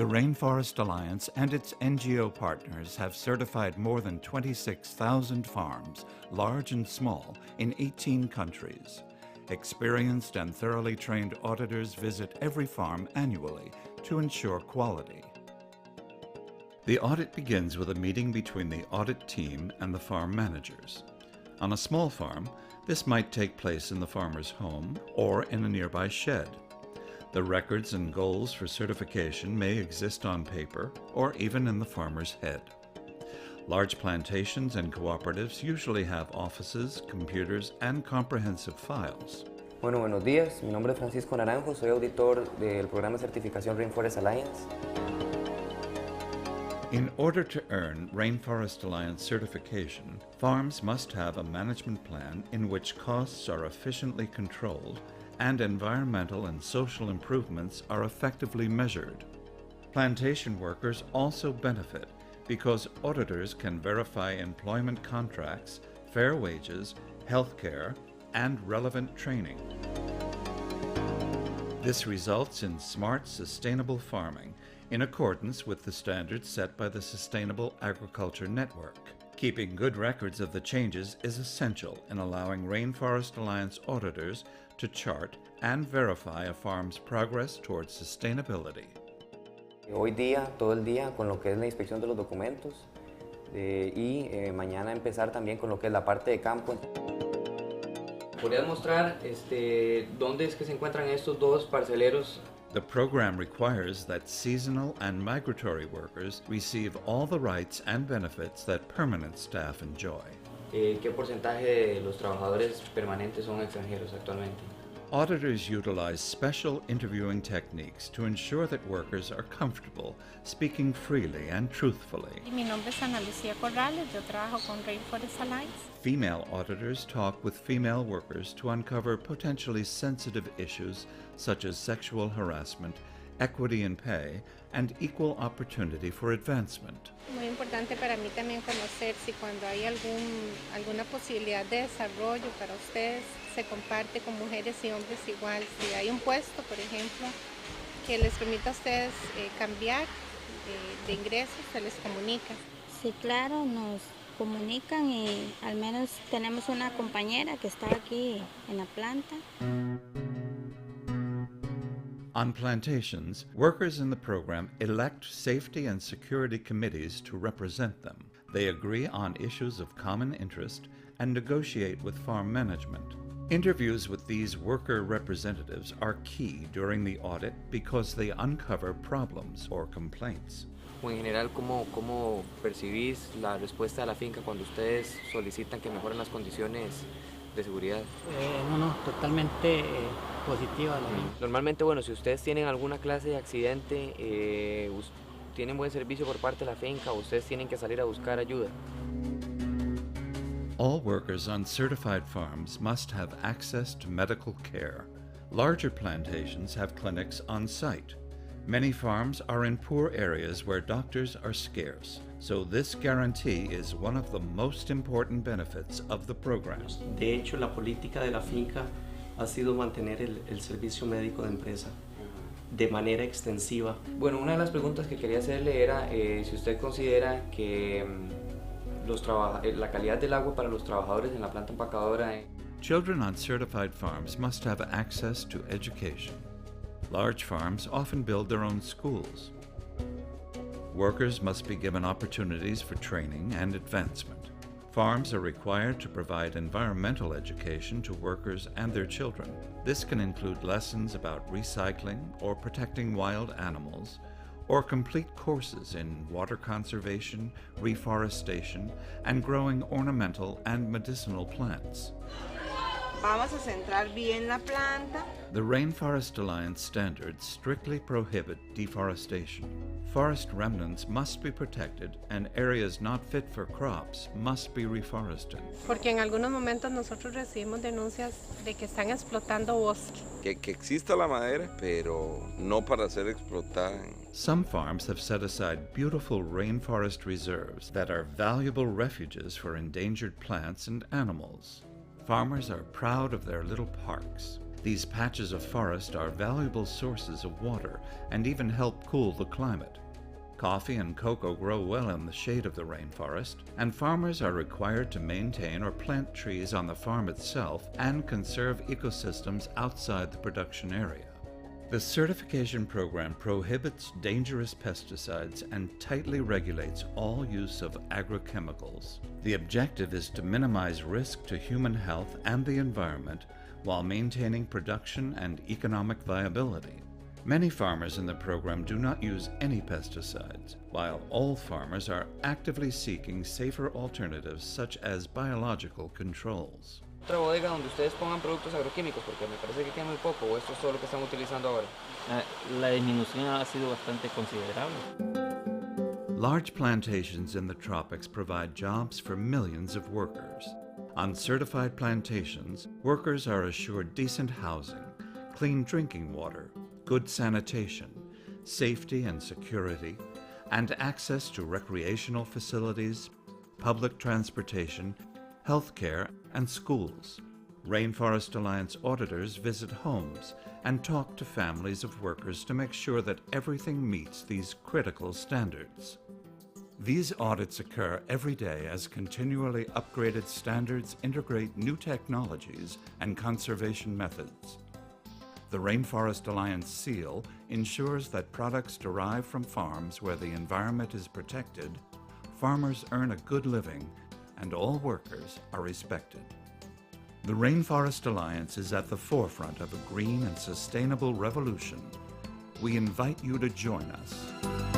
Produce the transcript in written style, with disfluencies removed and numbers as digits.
The Rainforest Alliance and its NGO partners have certified more than 26,000 farms, large and small, in 18 countries. Experienced and thoroughly trained auditors visit every farm annually to ensure quality. The audit begins with a meeting between the audit team and the farm managers. On a small farm, this might take place in the farmer's home or in a nearby shed. The records and goals for certification may exist on paper or even in the farmer's head. Large plantations and cooperatives usually have offices, computers, and comprehensive files. Bueno, buenos días. Mi nombre es Francisco Naranjo. Soy auditor del programa de certificación Rainforest Alliance. In order to earn Rainforest Alliance certification, farms must have a management plan in which costs are efficiently controlled and environmental and social improvements are effectively measured. Plantation workers also benefit because auditors can verify employment contracts, fair wages, health care, and relevant training. This results in smart, sustainable farming in accordance with the standards set by the Sustainable Agriculture Network. Keeping good records of the changes is essential in allowing Rainforest Alliance auditors to chart and verify a farm's progress towards sustainability. Hoy día, todo el día, con lo que es la inspección de los documentos y mañana empezar también con lo que es la parte de campo. ¿Podrías mostrar dónde es que se encuentran estos dos parceleros? The program requires that seasonal and migratory workers receive all the rights and benefits that permanent staff enjoy. ¿Qué porcentaje de los trabajadores permanentes son extranjeros actualmente? Auditors utilize special interviewing techniques to ensure that workers are comfortable speaking freely and truthfully. Mi nombre es Ana Lucía Corrales, yo trabajo con Rainforest Alliance. Female auditors talk with female workers to uncover potentially sensitive issues such as sexual harassment, equity in pay, and equal opportunity for advancement. Muy importante para mí también conocer si cuando hay alguna posibilidad de desarrollo para ustedes se comparte con mujeres y hombres igual. Si hay un puesto, por ejemplo, que les permita a ustedes cambiar de ingresos, se les comunica. Sí, claro, nos comunican y al menos tenemos una compañera que está aquí en la planta. On plantations, workers in the program elect safety and security committees to represent them. They agree on issues of common interest and negotiate with farm management. Interviews with these worker representatives are key during the audit because they uncover problems or complaints. O en general, ¿cómo percibís la respuesta de la finca cuando ustedes solicitan que mejoren las condiciones de seguridad? Totalmente positiva. Normalmente, bueno, si ustedes tienen alguna clase de accidente, tienen buen servicio por parte de la finca o ustedes tienen que salir a buscar ayuda. All workers on certified farms must have access to medical care. Larger plantations have clinics on site. Many farms are in poor areas where doctors are scarce, so this guarantee is one of the most important benefits of the program. De hecho, la política de la finca ha sido mantener el servicio médico de empresa de manera extensiva. Bueno, una de las preguntas que quería hacerle era si usted considera que la calidad del agua para los trabajadores en la planta empacadora. Children on certified farms must have access to education. Large farms often build their own schools. Workers must be given opportunities for training and advancement. Farms are required to provide environmental education to workers and their children. This can include lessons about recycling or protecting wild animals, or complete courses in water conservation, reforestation, and growing ornamental and medicinal plants. Vamos a centrar bien la planta. The Rainforest Alliance standards strictly prohibit deforestation. Forest remnants must be protected and areas not fit for crops must be reforested. Porque en algunos momentos nosotros recibimos denuncias de que están explotando bosque. Que exista la madera, pero no para ser explotada. Some farms have set aside beautiful rainforest reserves that are valuable refuges for endangered plants and animals. Farmers are proud of their little parks. These patches of forest are valuable sources of water and even help cool the climate. Coffee and cocoa grow well in the shade of the rainforest, and farmers are required to maintain or plant trees on the farm itself and conserve ecosystems outside the production area. The certification program prohibits dangerous pesticides and tightly regulates all use of agrochemicals. The objective is to minimize risk to human health and the environment while maintaining production and economic viability. Many farmers in the program do not use any pesticides, while all farmers are actively seeking safer alternatives such as biological controls. Otra bodega donde ustedes pongan productos agroquímicos, porque me parece que queda muy poco, o esto es todo lo que están utilizando ahora. La disminución ha sido bastante considerable. Large plantations in the tropics provide jobs for millions of workers. On certified plantations, workers are assured decent housing, clean drinking water, good sanitation, safety and security, and access to recreational facilities, public transportation, healthcare, and schools. Rainforest Alliance auditors visit homes and talk to families of workers to make sure that everything meets these critical standards. These audits occur every day as continually upgraded standards integrate new technologies and conservation methods. The Rainforest Alliance seal ensures that products derived from farms where the environment is protected, farmers earn a good living, and all workers are respected. The Rainforest Alliance is at the forefront of a green and sustainable revolution. We invite you to join us.